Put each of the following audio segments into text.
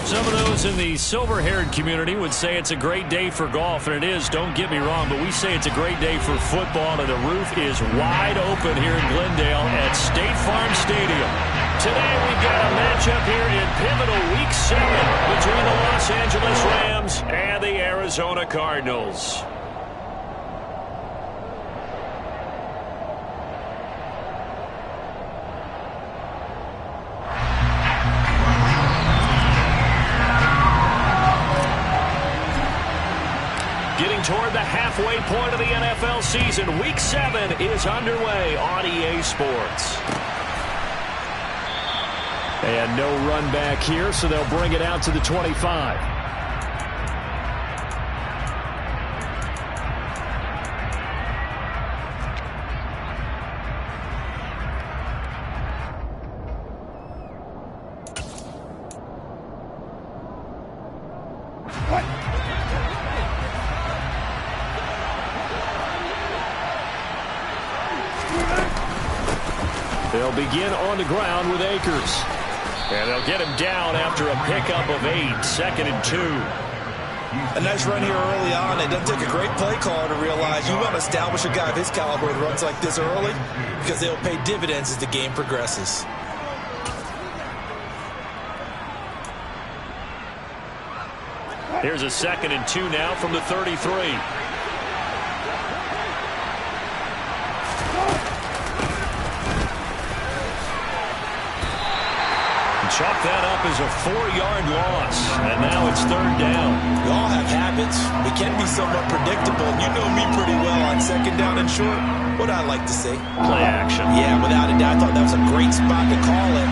Some of those in the silver-haired community would say it's a great day for golf, and it is, don't get me wrong, but we say it's a great day for football, and the roof is wide open here in Glendale at State Farm Stadium. Today we've got a matchup here in pivotal Week 7 between the Los Angeles Rams and the Arizona Cardinals. Getting toward the halfway point of the NFL season, Week 7 is underway on EA Sports. And no run back here, so they'll bring it out to the 25. They'll begin on the ground with Akers. And they'll get him down after a pickup of 8, 2nd and 2. A nice run here early on. It doesn't take a great play caller to realize you want to establish a guy of his caliber that runs like this early because they'll pay dividends as the game progresses. Here's a 2nd and 2 now from the 33. Chalk that up as a 4-yard loss, and now it's 3rd down. We all have habits. We can be somewhat predictable. You know me pretty well on 2nd down and short. What I like to say? Play action. Yeah, without a doubt. I thought that was a great spot to call it.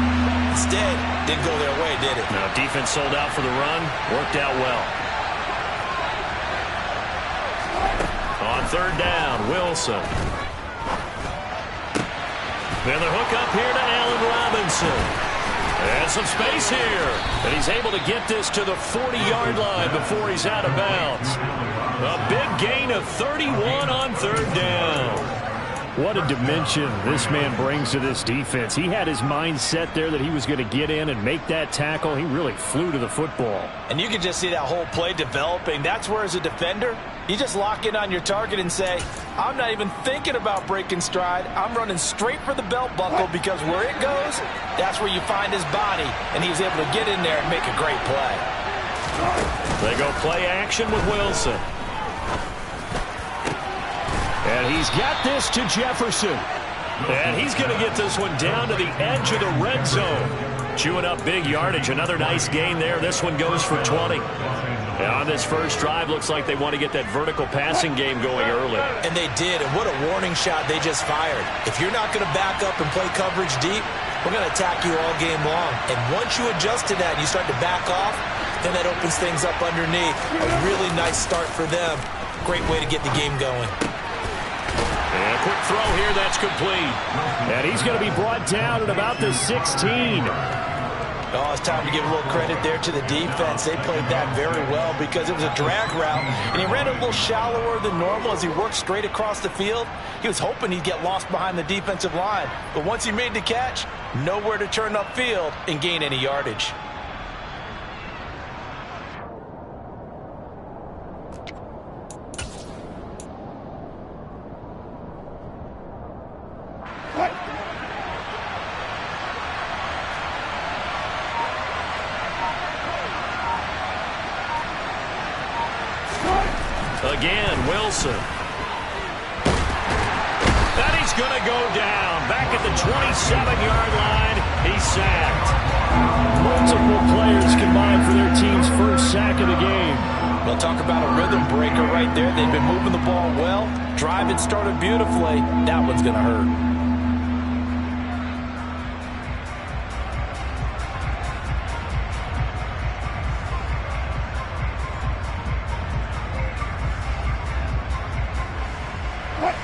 Instead, didn't go their way, did it? No, defense sold out for the run. Worked out well. On 3rd down, Wilson. Then the hook up here to Allen Robinson. And some space here. And he's able to get this to the 40-yard line before he's out of bounds. A big gain of 31 on 3rd down. What a dimension this man brings to this defense. He had his mind set there that he was going to get in and make that tackle. He really flew to the football. And you can just see that whole play developing. That's where, as a defender, you just lock in on your target and say, I'm not even thinking about breaking stride. I'm running straight for the belt buckle because where it goes, that's where you find his body. And he was able to get in there and make a great play. They go play action with Wilson. And he's got this to Jefferson. And he's going to get this one down to the edge of the red zone. Chewing up big yardage. Another nice gain there. This one goes for 20. And on this first drive, looks like they want to get that vertical passing game going early. And they did. And what a warning shot they just fired. If you're not going to back up and play coverage deep, we're going to attack you all game long. And once you adjust to that and you start to back off, then that opens things up underneath. A really nice start for them. Great way to get the game going. And a quick throw here, that's complete. And he's going to be brought down at about the 16. Oh, it's time to give a little credit there to the defense. They played that very well because it was a drag route, and he ran a little shallower than normal as he worked straight across the field. He was hoping he'd get lost behind the defensive line, but once he made the catch, nowhere to turn upfield and gain any yardage. Again, Wilson. And he's going to go down. Back at the 27-yard line, he's sacked. Multiple players combined for their team's first sack of the game. We'll talk about a rhythm breaker right there. They've been moving the ball well. Drive had started beautifully. That one's going to hurt.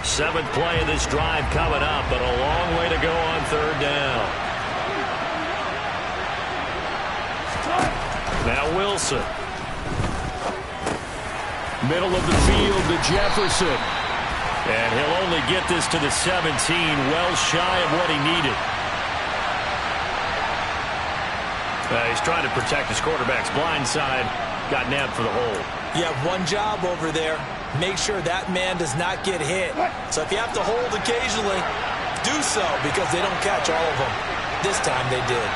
Seventh play of this drive coming up, but a long way to go on 3rd down. Now Wilson. Middle of the field to Jefferson. And he'll only get this to the 17, well shy of what he needed. He's trying to protect his quarterback's blind side. Got nabbed for the hole. You have one job over there. Make sure that man does not get hit. So if you have to hold occasionally, do so, because they don't catch all of them. This time they did.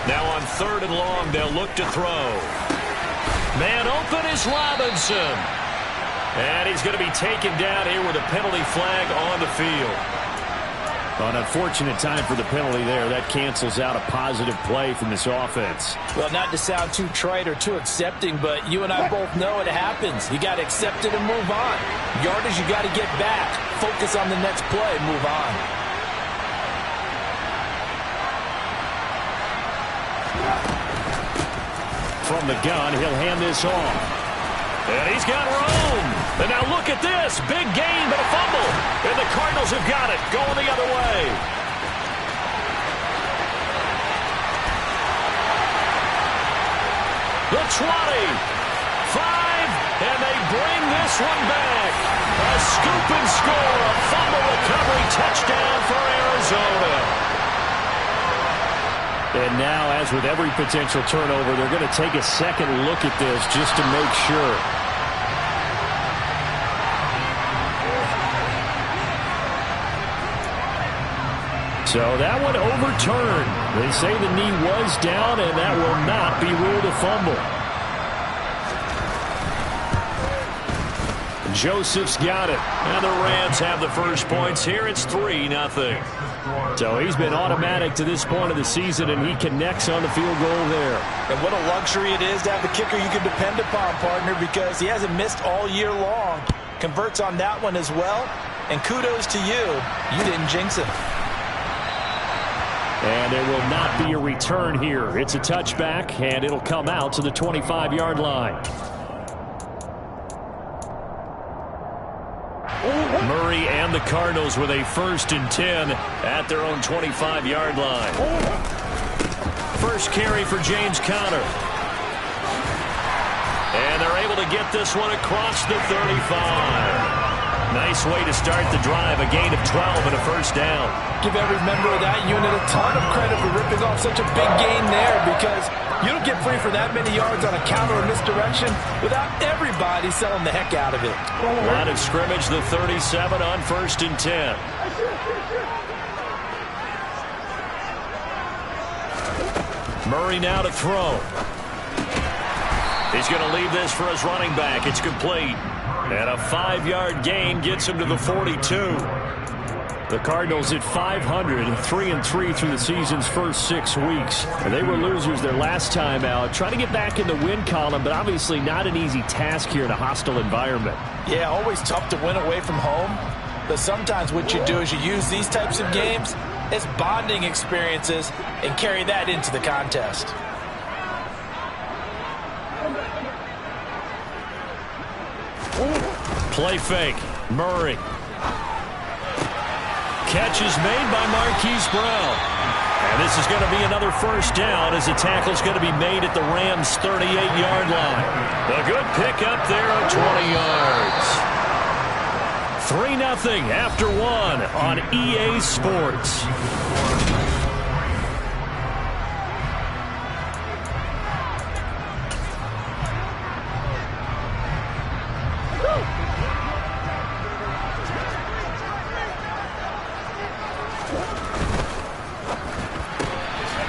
Now on 3rd and long, they'll look to throw. Man open is Robinson. And he's going to be taken down here with a penalty flag on the field. An unfortunate time for the penalty there. That cancels out a positive play from this offense. Well, not to sound too trite or too accepting, but you and I both know it happens. You got to accept it and move on. Yardage, you got to get back. Focus on the next play. Move on. From the gun, he'll hand this off. And he's got room. And now look at this. Big gain, but a fumble. And the Cardinals have got it. Going the other way. The 20. 5. And they bring this one back. A scoop and score. A fumble recovery touchdown for Arizona. And now, as with every potential turnover, they're going to take a second look at this just to make sure. So that one overturned. They say the knee was down, and that will not be ruled a fumble. Joseph's got it. And the Rams have the first points here. It's 3-0. So he's been automatic to this point of the season, and he connects on the field goal there. And what a luxury it is to have a kicker you can depend upon, partner, because he hasn't missed all year long. Converts on that one as well. And kudos to you. You didn't jinx him. And there will not be a return here. It's a touchback, and it'll come out to the 25-yard line. Murray and the Cardinals with a 1st and 10 at their own 25-yard line. First carry for James Conner. And they're able to get this one across the 35. Nice way to start the drive. A gain of 12 and a first down. Give every member of that unit a ton of credit for ripping off such a big gain there, because you don't get free for that many yards on a counter or misdirection without everybody selling the heck out of it. Line of scrimmage, the 37 on 1st and 10. Murray now to throw. He's going to leave this for his running back. It's complete. And a 5-yard gain gets him to the 42. The Cardinals at 500, 3-3 through the season's first 6 weeks. And they were losers their last time out. Trying to get back in the win column, but obviously not an easy task here in a hostile environment. Yeah, always tough to win away from home. But sometimes what you do is you use these types of games as bonding experiences and carry that into the contest. Play fake. Murray. Catch is made by Marquise Brown. And this is going to be another first down as the tackle's going to be made at the Rams' 38-yard line. A good pickup there of 20 yards. 3-0 after 1 on EA Sports.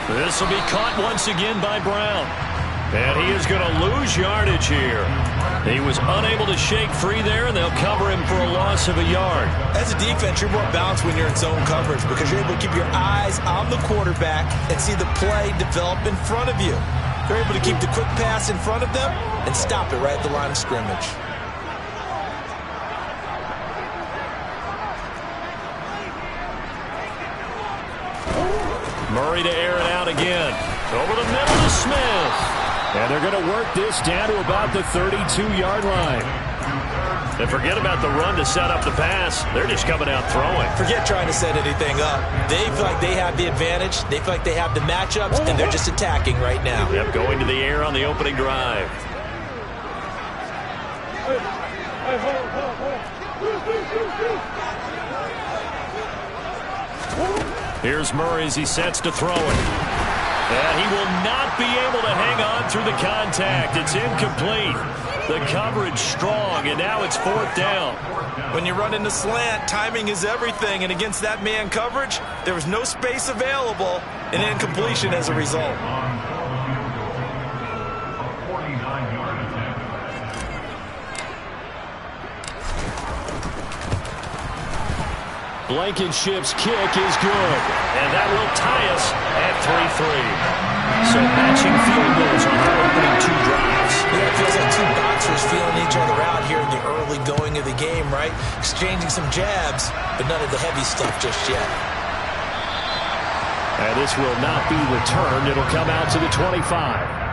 This will be caught once again by Brown. And he is going to lose yardage here. He was unable to shake free there, and they'll cover him for a loss of a yard. As a defense, you're more balanced when you're in zone coverage because you're able to keep your eyes on the quarterback and see the play develop in front of you. They're able to keep the quick pass in front of them and stop it right at the line of scrimmage. Murray to air it out again. Over the middle to Smith. And they're going to work this down to about the 32-yard line. And forget about the run to set up the pass. They're just coming out throwing. Forget trying to set anything up. They feel like they have the advantage. They feel like they have the matchups, and they're just attacking right now. Yep, going to the air on the opening drive. Here's Murray as he sets to throw it. And he will not be able to hang on through the contact. It's incomplete. The coverage strong, and now it's 4th down. When you run into slant, timing is everything, and against that man coverage, there was no space available, and incompletion as a result. Blankenship's kick is good. And that will tie us at 3-3. So matching field goals on their opening 2 drives. Yeah, it feels like 2 boxers feeling each other out here in the early going of the game, right? Exchanging some jabs, but none of the heavy stuff just yet. And this will not be returned. It'll come out to the 25.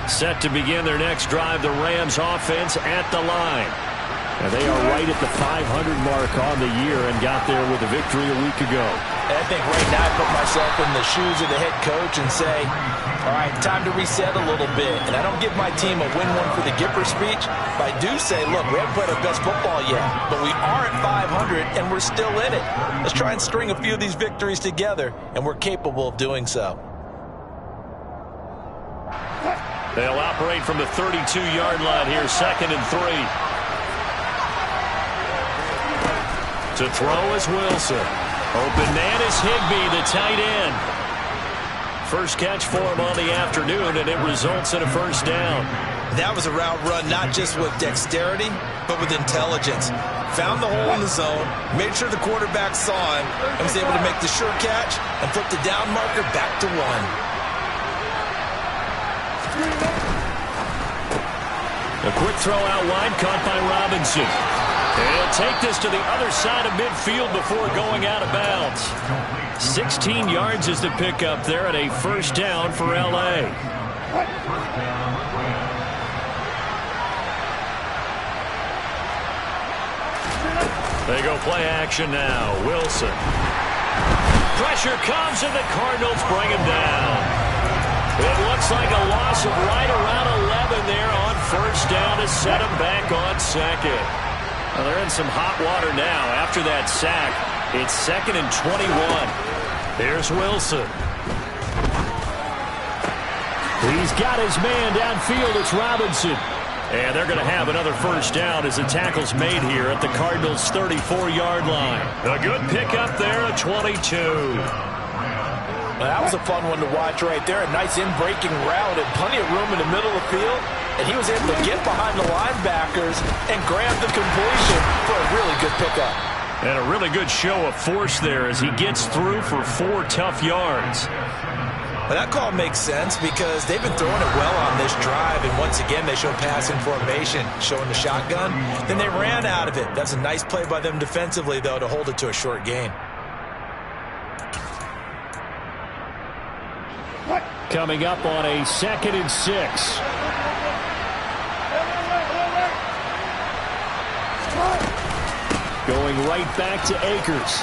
Set to begin their next drive, the Rams offense at the line. And they are right at the 500 mark on the year and got there with a victory a week ago. I think right now I put myself in the shoes of the head coach and say, all right, time to reset a little bit. And I don't give my team a win one for the Gipper speech, but I do say, look, we haven't played our best football yet, but we are at 500 and we're still in it. Let's try and string a few of these victories together, and we're capable of doing so. They'll operate from the 32-yard line here, 2nd and 3. To throw is Wilson. Open man is Higbee, the tight end. First catch for him on the afternoon, and it results in a 1st down. That was a route run not just with dexterity, but with intelligence. Found the hole in the zone, made sure the quarterback saw him, and was able to make the sure catch and flip the down marker back to 1. A quick throw out wide, caught by Robinson. And he'll take this to the other side of midfield before going out of bounds. 16 yards is the pickup there, and a 1st down for L.A. They go play action now. Wilson. Pressure comes, and the Cardinals bring him down. It looks like a loss of right around 11 there on 1st down to set him back on 2nd. Well, they're in some hot water now after that sack. It's 2nd and 21. Here's Wilson. He's got his man downfield. It's Robinson. And they're going to have another 1st down as the tackle's made here at the Cardinals' 34-yard line. A good pickup there at 22. Well, that was a fun one to watch right there. A nice in-breaking route and plenty of room in the middle of the field. And he was able to get behind the linebackers and grab the completion for a really good pickup. And a really good show of force there as he gets through for 4 tough yards. Well, that call makes sense because they've been throwing it well on this drive. And once again, they show passing formation, showing the shotgun. Then they ran out of it. That's a nice play by them defensively, though, to hold it to a short gain. Coming up on a 2nd and 6. Going right back to Akers.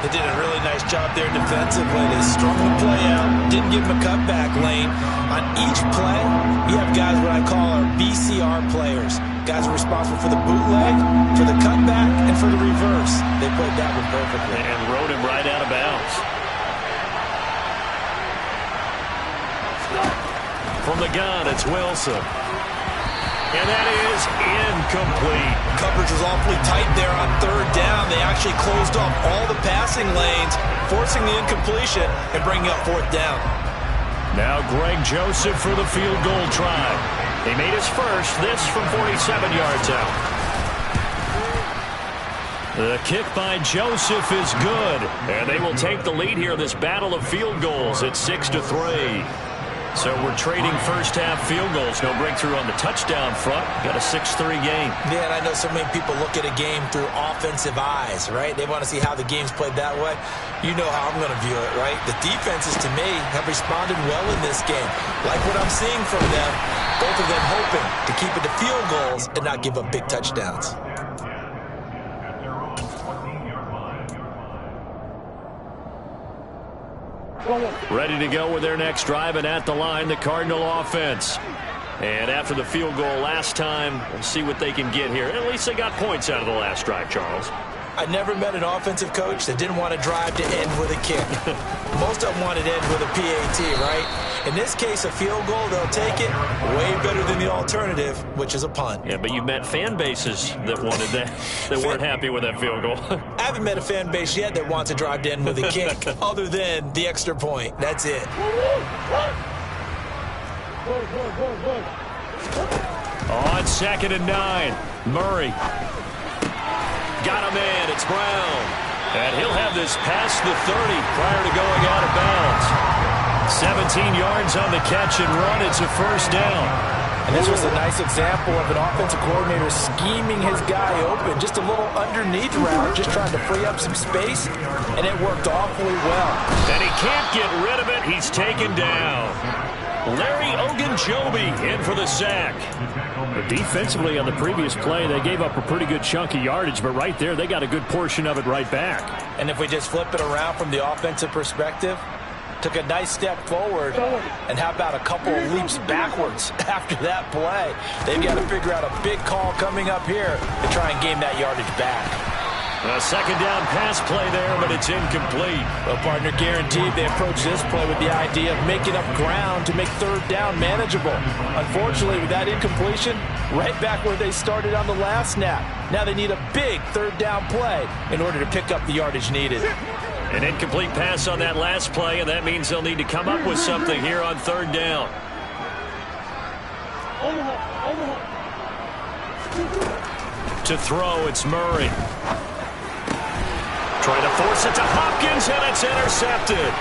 They did a really nice job there defensively. They strung the play out, didn't give him a cutback lane. On each play, we have guys what I call our BCR players. Guys are responsible for the bootleg, for the cutback, and for the reverse. They played that one perfectly. And rode him right out of bounds. From the gun, it's Wilson. And that is incomplete. Coverage was awfully tight there on 3rd down. They actually closed off all the passing lanes, forcing the incompletion and bringing up 4th down. Now Greg Joseph for the field goal try. He made his first, this from 47 yards out. The kick by Joseph is good. And they will take the lead here in this battle of field goals at 6-3. So we're trading first-half field goals. No breakthrough on the touchdown front. Got a 6-3 game. Yeah, and I know so many people look at a game through offensive eyes, right? They want to see how the game's played that way. You know how I'm going to view it, right? The defenses, to me, have responded well in this game. Like what I'm seeing from them, both of them hoping to keep it to field goals and not give up big touchdowns. Ready to go with their next drive, and at the line, the Cardinal offense. And after the field goal last time, we'll see what they can get here. At least they got points out of the last drive, Charles. I never met an offensive coach that didn't want to drive to end with a kick. Most of them wanted to end with a PAT, right? In this case, a field goal, they'll take it. Way better than the alternative, which is a punt. Yeah, but you've met fan bases that wanted that, that weren't happy with that field goal. I haven't met a fan base yet that wants to drive to end with a kick, other than the extra point. That's it. On 2nd and 9, Murray. Got a man, it's Brown. And he'll have this past the 30 prior to going out of bounds. 17 yards on the catch and run. It's a first down. And this was a nice example of an offensive coordinator scheming his guy open. Just a little underneath route, just trying to free up some space, and it worked awfully well. And he can't get rid of it. He's taken down. Larry Ogunjobi in for the sack. But defensively on the previous play, they gave up a pretty good chunk of yardage, but right there, they got a good portion of it right back. And if we just flip it around from the offensive perspective, took a nice step forward, and how about a couple of leaps backwards after that play? They've got to figure out a big call coming up here to try and gain that yardage back. A second down pass play there, but it's incomplete. Well, partner, guaranteed they approach this play with the idea of making up ground to make third down manageable. Unfortunately, with that incompletion, right back where they started on the last snap. Now they need a big third down play in order to pick up the yardage needed. An incomplete pass on that last play, and that means they'll need to come up with something here on third down. To throw, it's Murray. Trying to force it to Hopkins, and it's intercepted.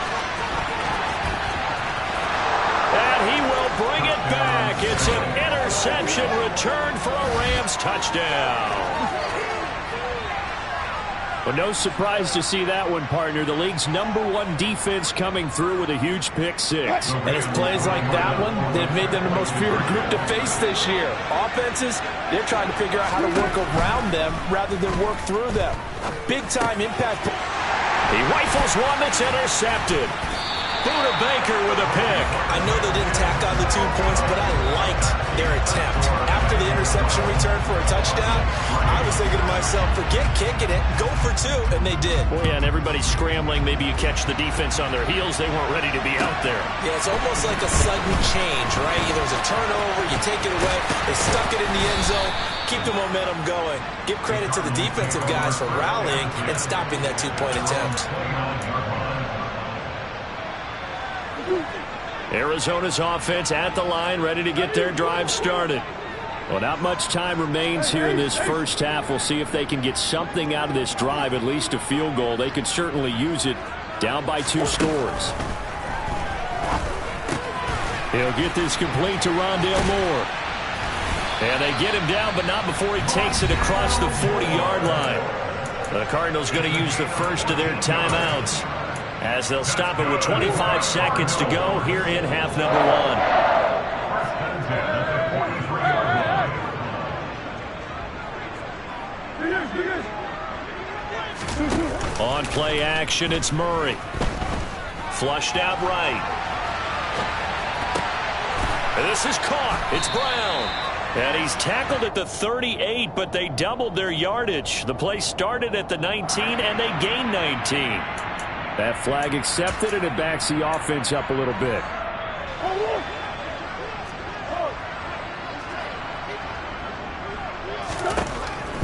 And he will bring it back. It's an interception return for a Rams touchdown. Well, no surprise to see that one, partner. The league's #1 defense coming through with a huge pick six. And it's plays like that one that have made them the most feared group to face this year. Offenses, they're trying to figure out how to work around them rather than work through them. Big-time impact. He rifles one that's intercepted. Buda Baker with a pick. I know they didn't tack on the 2 points, but I liked their attempt. After the interception return for a touchdown, I was thinking to myself, forget kicking it, go for 2, and they did. Well, yeah, and everybody's scrambling. Maybe you catch the defense on their heels. They weren't ready to be out there. Yeah, it's almost like a sudden change, right? There was a turnover, you take it away, they stuck it in the end zone, keep the momentum going. Give credit to the defensive guys for rallying and stopping that 2-point attempt. Arizona's offense at the line, ready to get their drive started. Well, not much time remains here in this first half. We'll see if they can get something out of this drive, at least a field goal. They could certainly use it, down by 2 scores. He'll get this complete to Rondale Moore. And they get him down, but not before he takes it across the 40-yard line. The Cardinals going to use the first of their timeouts, as they'll stop it with 25 seconds to go here in half number 1. On play action, it's Murray. Flushed out right. This is caught. It's Brown. And he's tackled at the 38, but they doubled their yardage. The play started at the 19, and they gained 19. That flag accepted, and it backs the offense up a little bit.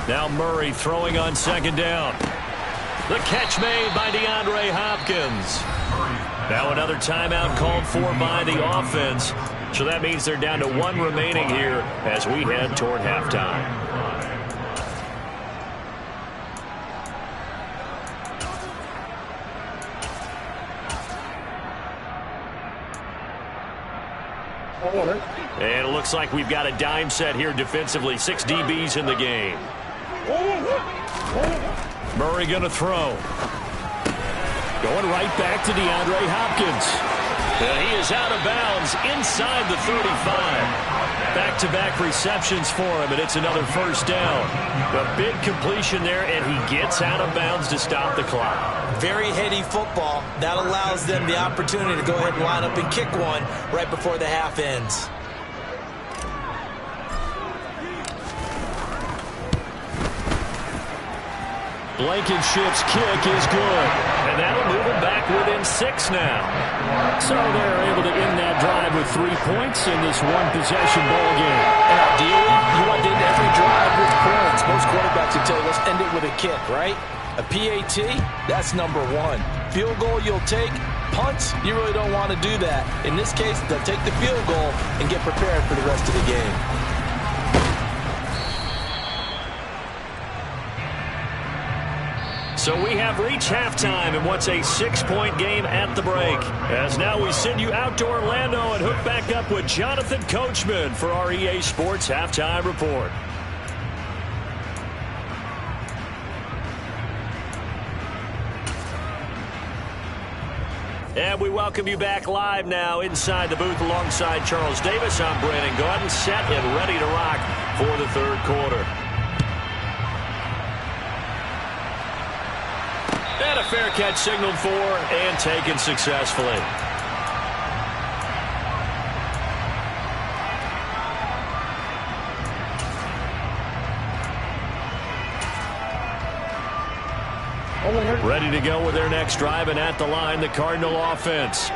Now Murray throwing on second down. The catch made by DeAndre Hopkins. Now another timeout called for by the offense. So that means they're down to 1 remaining here as we head toward halftime. And it looks like we've got a dime set here defensively. 6 DBs in the game. Murray going to throw. Going right back to DeAndre Hopkins. And he is out of bounds inside the 35. Back-to-back receptions for him, and it's another first down. A big completion there, and he gets out of bounds to stop the clock. Very heady football. That allows them the opportunity to go ahead and line up and kick one right before the half ends. Blankenship's kick is good, and that'll move them back within 6 now. So they're able to end that drive with 3 points in this one-possession ball game. And ideally, you want to end every drive with points. Most quarterbacks would tell you, let's end it with a kick, right? A PAT, that's number 1. Field goal you'll take. Punts, you really don't want to do that. In this case, they'll take the field goal and get prepared for the rest of the game. So we have reached halftime in what's a 6-point game at the break. As now we send you out to Orlando and hook back up with Jonathan Coachman for our EA Sports Halftime Report. And we welcome you back live now inside the booth alongside Charles Davis. I'm Brandon Gaudin, set and ready to rock for the third quarter. And a fair catch signaled for and taken successfully. Ready to go with their next drive, and at the line, the Cardinal offense.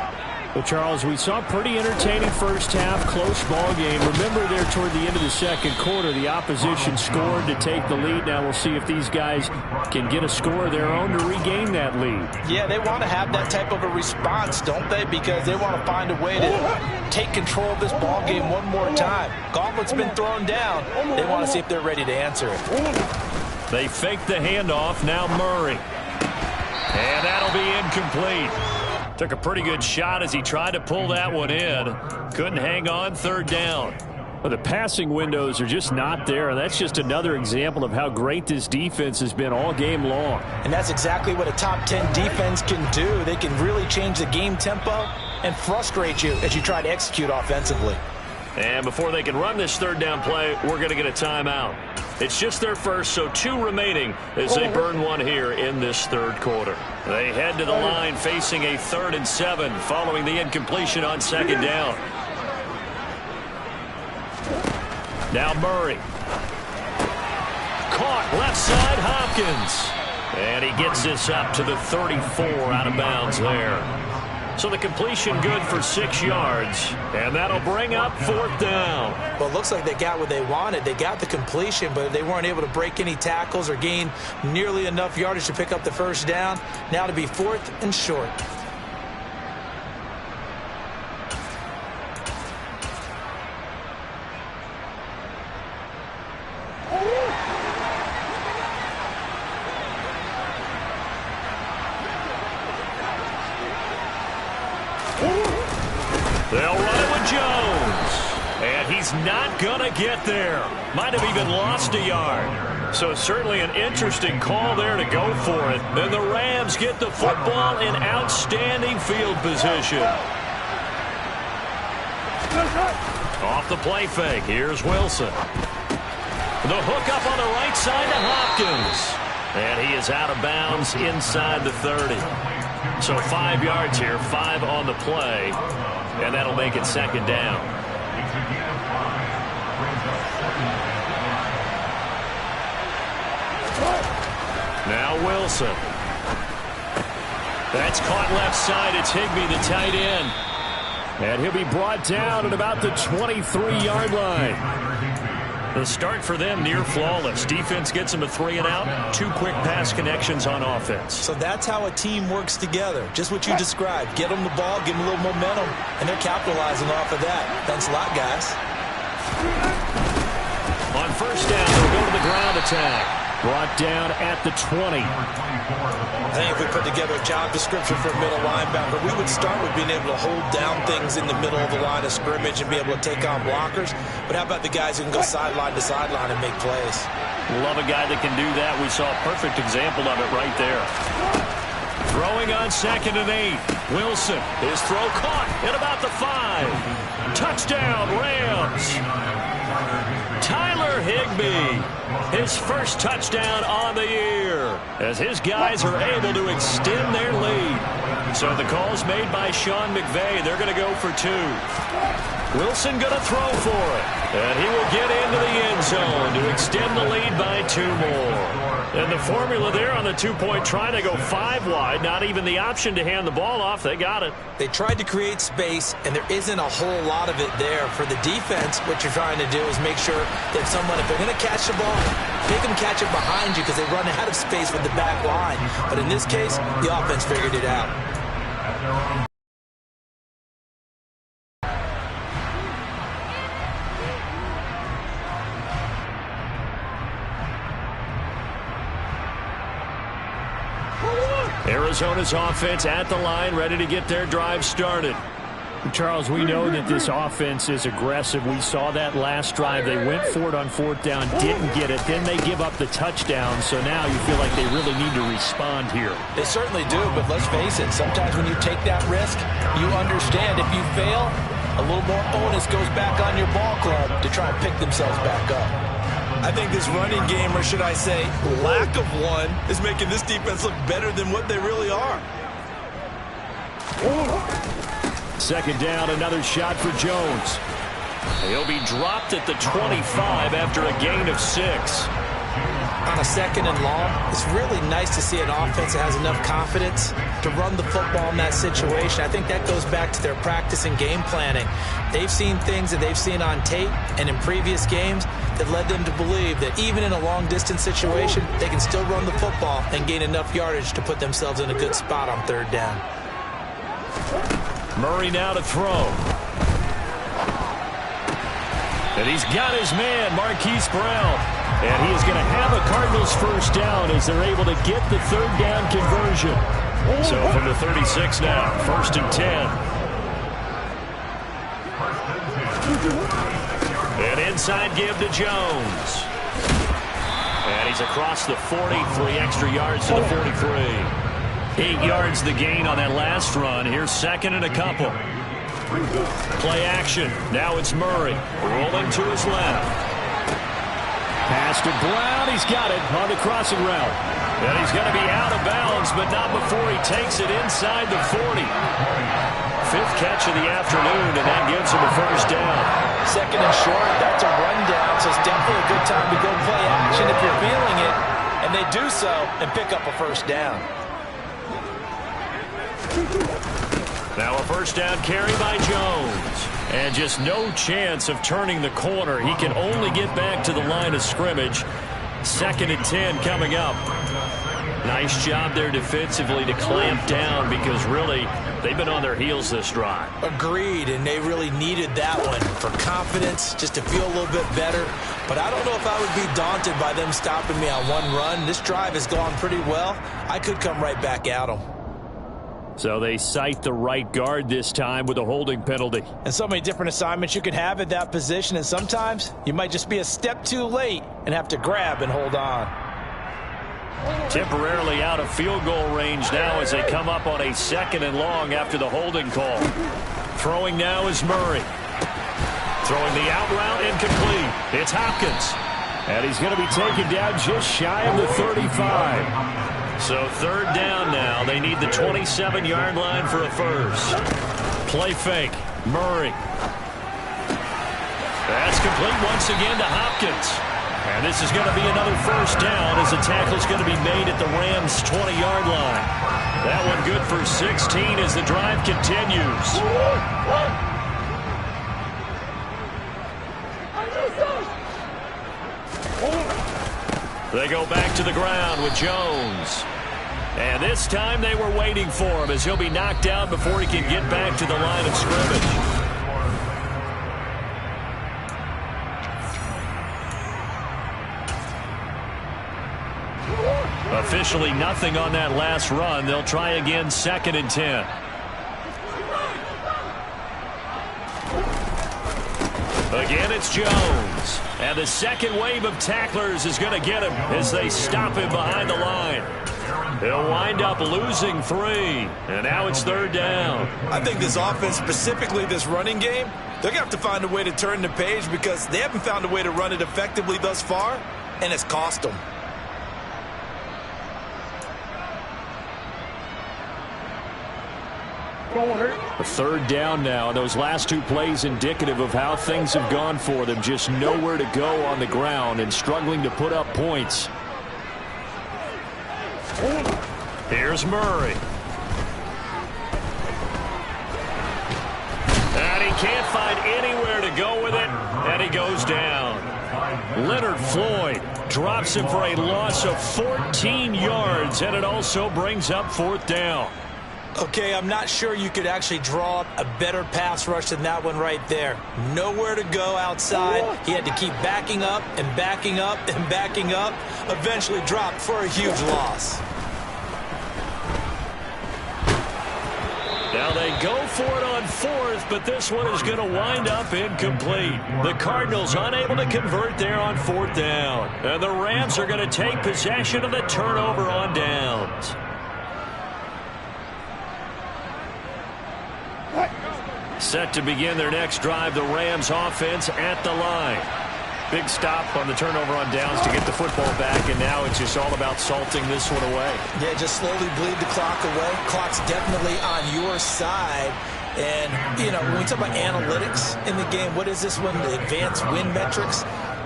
Well, Charles, we saw a pretty entertaining first half, close ball game. Remember there toward the end of the second quarter, the opposition scored to take the lead. Now we'll see if these guys can get a score of their own to regain that lead. Yeah, they want to have that type of a response, don't they? Because they want to find a way to take control of this ball game one more time. Gauntlet's been thrown down. They want to see if they're ready to answer it. They fake the handoff. Now Murray. And that'll be incomplete. Took a pretty good shot as he tried to pull that one in. Couldn't hang on. Third down. Well, the passing windows are just not there. That's just another example of how great this defense has been all game long. And that's exactly what a top 10 defense can do. They can really change the game tempo and frustrate you as you try to execute offensively. And before they can run this third down play, we're going to get a timeout. It's just their first, so 2 remaining as they burn one here in this third quarter. They head to the line facing a 3rd and 7 following the incompletion on second down. Now Murray. Caught left side, Hopkins. And he gets this up to the 34 out of bounds there. So the completion good for 6 yards, and that'll bring up 4th down. Well, it looks like they got what they wanted. They got the completion, but they weren't able to break any tackles or gain nearly enough yardage to pick up the first down. Now to be 4th and short. They'll run it with Jones. And he's not going to get there. Might have even lost a yard. So certainly an interesting call there to go for it. Then the Rams get the football in outstanding field position. Off the play fake. Here's Wilson. The hook up on the right side to Hopkins. And he is out of bounds inside the 30. So 5 yards here, 5 on the play. And that'll make it second down. Now Wilson. That's caught left side. It's Higbee, the tight end. And he'll be brought down at about the 23-yard line. The start for them near flawless. Defense gets them a 3 and out. 2 quick pass connections on offense. So that's how a team works together. Just what you described. Get them the ball, give them a little momentum, and they're capitalizing off of that. Thanks a lot, guys. On first down, they'll go to the ground attack. Brought down at the 20. I think if we put together a job description for a middle linebacker, we would start with being able to hold down things in the middle of the line of scrimmage and be able to take on blockers. But how about the guys who can go sideline to sideline and make plays? Love a guy that can do that. We saw a perfect example of it right there. Throwing on 2nd and 8. Wilson, his throw caught at about the 5. Touchdown, Rams. Tyler Higbee, his first touchdown on the year, as his guys are able to extend their lead. So the call's made by Sean McVay. They're going to go for 2. Wilson going to throw for it, and he will get into the end zone to extend the lead by 2 more. And the formula there on the 2-point try to go 5 wide, not even the option to hand the ball off. They got it. They tried to create space, and there isn't a whole lot of it there. For the defense, what you're trying to do is make sure that someone, if they're going to catch the ball, make them catch it behind you because they run out of space with the back line. But in this case, the offense figured it out. Arizona's offense at the line, ready to get their drive started. Charles, we know that this offense is aggressive. We saw that last drive. They went for it on 4th down, didn't get it. Then they give up the touchdown. So now you feel like they really need to respond here. They certainly do, but let's face it. Sometimes when you take that risk, you understand if you fail, a little more onus goes back on your ball club to try and pick themselves back up. I think this running game, or should I say lack of one, is making this defense look better than what they really are. 2nd down, another shot for Jones. He'll be dropped at the 25 after a gain of 6. On a 2nd and long, it's really nice to see an offense that has enough confidence to run the football in that situation. I think that goes back to their practice and game planning. They've seen things that they've seen on tape and in previous games that led them to believe that even in a long-distance situation, they can still run the football and gain enough yardage to put themselves in a good spot on 3rd down. Murray now to throw. And he's got his man, Marquise Brown. And he is going to have a Cardinals first down as they're able to get the 3rd down conversion. So from the 36 now, 1st and 10. An inside give to Jones. And he's across the 40, 3 extra yards to the 43. 8 yards the gain on that last run. Here's 2nd and a couple. Play action. Now it's Murray rolling to his left. Pass to Brown. He's got it on the crossing route. And he's going to be out of bounds, but not before he takes it inside the 40. 5th catch of the afternoon, and that gives him a first down. 2nd and short, that's a rundown, so it's definitely a good time to go play action if you're feeling it. And they do so and pick up a first down. Now a first down carry by Jones. And just no chance of turning the corner. He can only get back to the line of scrimmage. 2nd and 10 coming up. Nice job there defensively to clamp down because really they've been on their heels this drive. Agreed, and they really needed that one for confidence, just to feel a little bit better. But I don't know if I would be daunted by them stopping me on one run. This drive has gone pretty well. I could come right back at them. So they cite the right guard this time with a holding penalty. And so many different assignments you can have at that position, and sometimes you might just be a step too late and have to grab and hold on. Temporarily out of field goal range now as they come up on a 2nd and long after the holding call. Throwing now is Murray. Throwing the out route incomplete. It's Hopkins. And he's going to be taken down just shy of the 35. So 3rd down now. They need the 27-yard line for a first. Play fake. Murray. That's complete once again to Hopkins. And this is going to be another first down as the tackle's going to be made at the Rams' 20-yard line. That one good for 16 as the drive continues. They go back to the ground with Jones. And this time they were waiting for him as he'll be knocked down before he can get back to the line of scrimmage. Officially nothing on that last run. They'll try again 2nd and 10. Again, it's Jones. And the second wave of tacklers is going to get him as they stop him behind the line. He'll wind up losing 3. And now it's 3rd down. I think this offense, specifically this running game, they're going to have to find a way to turn the page because they haven't found a way to run it effectively thus far, and it's cost them. A 3rd down now. Those last 2 plays indicative of how things have gone for them. Just nowhere to go on the ground and struggling to put up points. Here's Murray. And he can't find anywhere to go with it, and he goes down. Leonard Floyd drops him for a loss of 14 yards, and it also brings up 4th down. Okay, I'm not sure you could actually draw up a better pass rush than that one right there. Nowhere to go outside. He had to keep backing up and backing up and backing up. Eventually dropped for a huge loss. Now they go for it on 4th, but this one is going to wind up incomplete. The Cardinals unable to convert there on 4th down. And the Rams are going to take possession of the turnover on downs. Set to begin their next drive, the Rams offense at the line. Big stop on the turnover on downs to get the football back, and now it's just all about salting this one away. Yeah, just slowly bleed the clock away. Clock's definitely on your side. And, you know, when we talk about analytics in the game, what is this one? The advanced win metrics?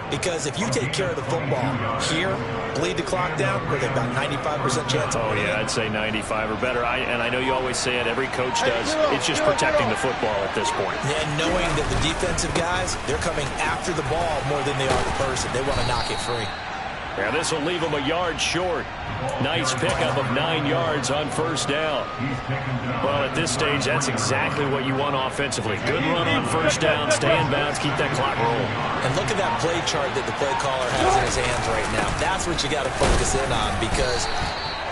Because if you take care of the football here, bleed the clock down, with about 95% chance of winning. Oh, yeah, I'd say 95 or better. And I know you always say it, every coach does. It's just protecting the football at this point. And knowing that the defensive guys, they're coming after the ball more than they are the person. They want to knock it free. Yeah, this will leave him a yard short. Nice pickup of 9 yards on 1st down. Well, at this stage, that's exactly what you want offensively. Good run on 1st down, stay in bounds, keep that clock rolling. And look at that play chart that the play caller has in his hands right now. That's what you got to focus in on because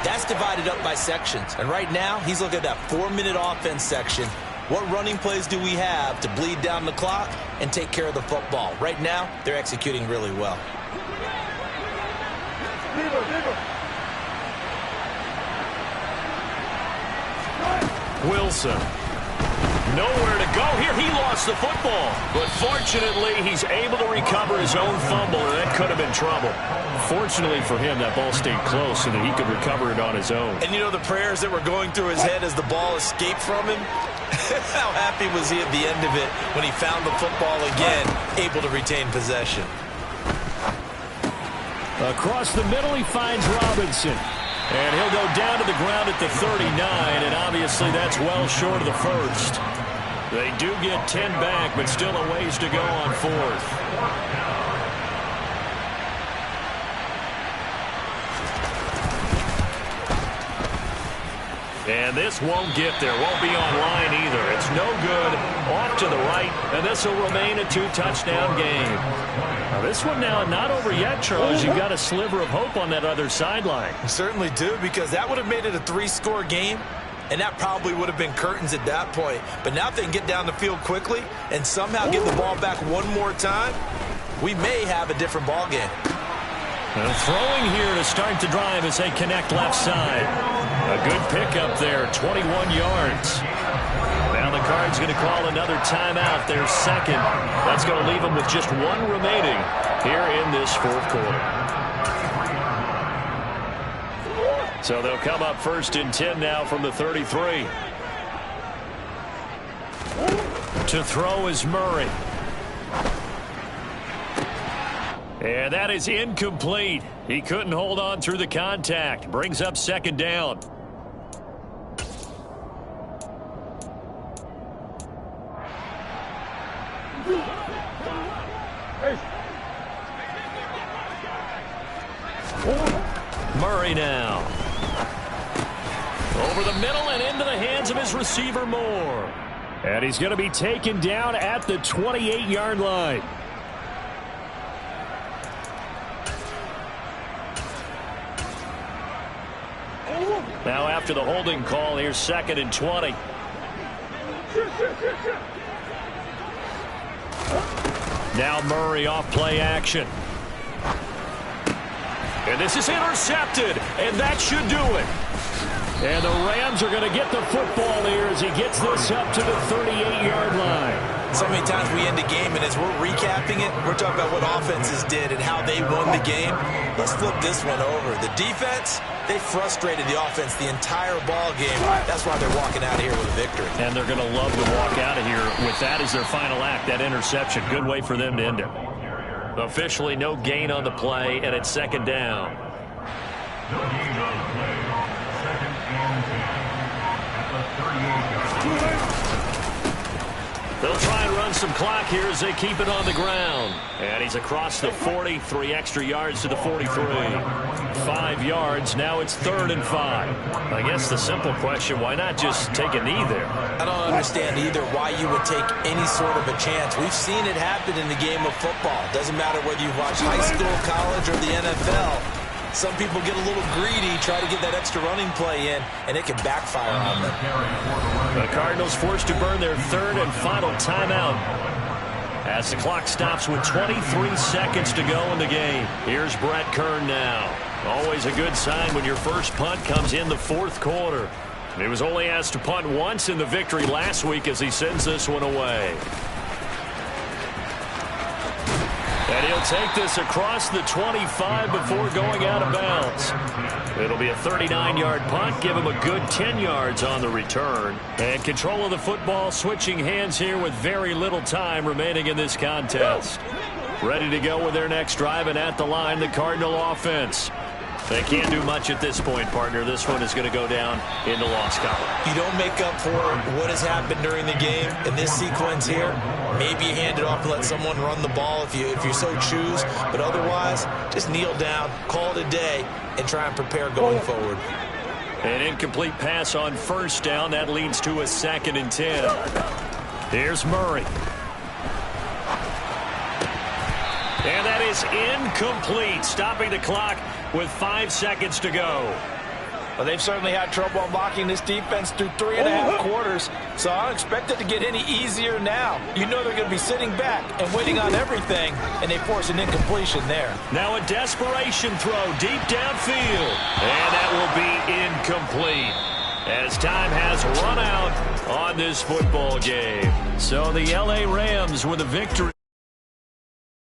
that's divided up by sections. And right now, he's looking at that 4-minute offense section. What running plays do we have to bleed down the clock and take care of the football? Right now, they're executing really well. Wilson. Nowhere to go here. He lost the football. But fortunately, he's able to recover his own fumble, and that could have been trouble. Fortunately for him, that ball stayed close so that he could recover it on his own. And you know the prayers that were going through his head as the ball escaped from him? How happy was he at the end of it when he found the football again, able to retain possession? Across the middle, he finds Robinson. And he'll go down to the ground at the 39, and obviously that's well short of the 1st. They do get 10 back, but still a ways to go on 4th. And this won't get there. Won't be online either. It's no good. Off to the right, and this will remain a 2-touchdown game. Now this one now not over yet, Charles. You've got a sliver of hope on that other sideline. You certainly do, because that would have made it a 3-score game, and that probably would have been curtains at that point. But now if they can get down the field quickly and somehow get the ball back one more time, we may have a different ball game. And throwing here to start the drive as they connect left side. A good pickup there, 21 yards. Now the Cards going to call another timeout, their 2nd. That's going to leave them with just 1 remaining here in this 4th quarter. So they'll come up 1st and 10 now from the 33. To throw is Murray. And that is incomplete. He couldn't hold on through the contact. Brings up 2nd down. Murray now. Over the middle and into the hands of his receiver Moore. And he's going to be taken down at the 28-yard line. Now after the holding call, here's 2nd and 20. Now Murray off play action. And this is intercepted, and that should do it. And the Rams are going to get the football here as he gets this up to the 38-yard line. So many times we end a game, and as we're recapping it, we're talking about what offenses did and how they won the game. Let's flip this one over. The defense, they frustrated the offense the entire ball game. That's why they're walking out of here with a victory. And they're going to love to walk out of here with that as their final act, that interception. Good way for them to end it. Officially no gain on the play, and it's 2nd down. No gain on the play. 2nd and 10 at the 38-yard line. They'll try and run some clock here as they keep it on the ground. And he's across the 40, 3 extra yards to the 43. 5 yards, now it's 3rd and 5. I guess the simple question, why not just take a knee there? I don't understand either why you would take any sort of a chance. We've seen it happen in the game of football. Doesn't matter whether you watch high school, college, or the NFL. Some people get a little greedy, try to get that extra running play in, and it can backfire on them. The Cardinals forced to burn their 3rd and final timeout as the clock stops with 23 seconds to go in the game. Here's Brett Kern now. Always a good sign when your first punt comes in the 4th quarter. He was only asked to punt once in the victory last week as he sends this one away. And he'll take this across the 25 before going out of bounds. It'll be a 39-yard punt. Give him a good 10 yards on the return. And control of the football switching hands here with very little time remaining in this contest. Ready to go with their next drive, and at the line, the Cardinal offense. They can't do much at this point, partner. This one is going to go down in the loss column. You don't make up for what has happened during the game in this sequence here. Maybe you hand it off and let someone run the ball if you so choose. But otherwise, just kneel down, call it a day, and try and prepare going forward. An incomplete pass on 1st down. That leads to a 2nd and 10. Here's Murray. And that is incomplete, stopping the clock with 5 seconds to go. Well, they've certainly had trouble unlocking this defense through 3.5 quarters, so I don't expect it to get any easier now. You know they're going to be sitting back and waiting on everything, and they force an incompletion there. Now a desperation throw deep downfield, and that will be incomplete as time has run out on this football game. So the L.A. Rams with a victory.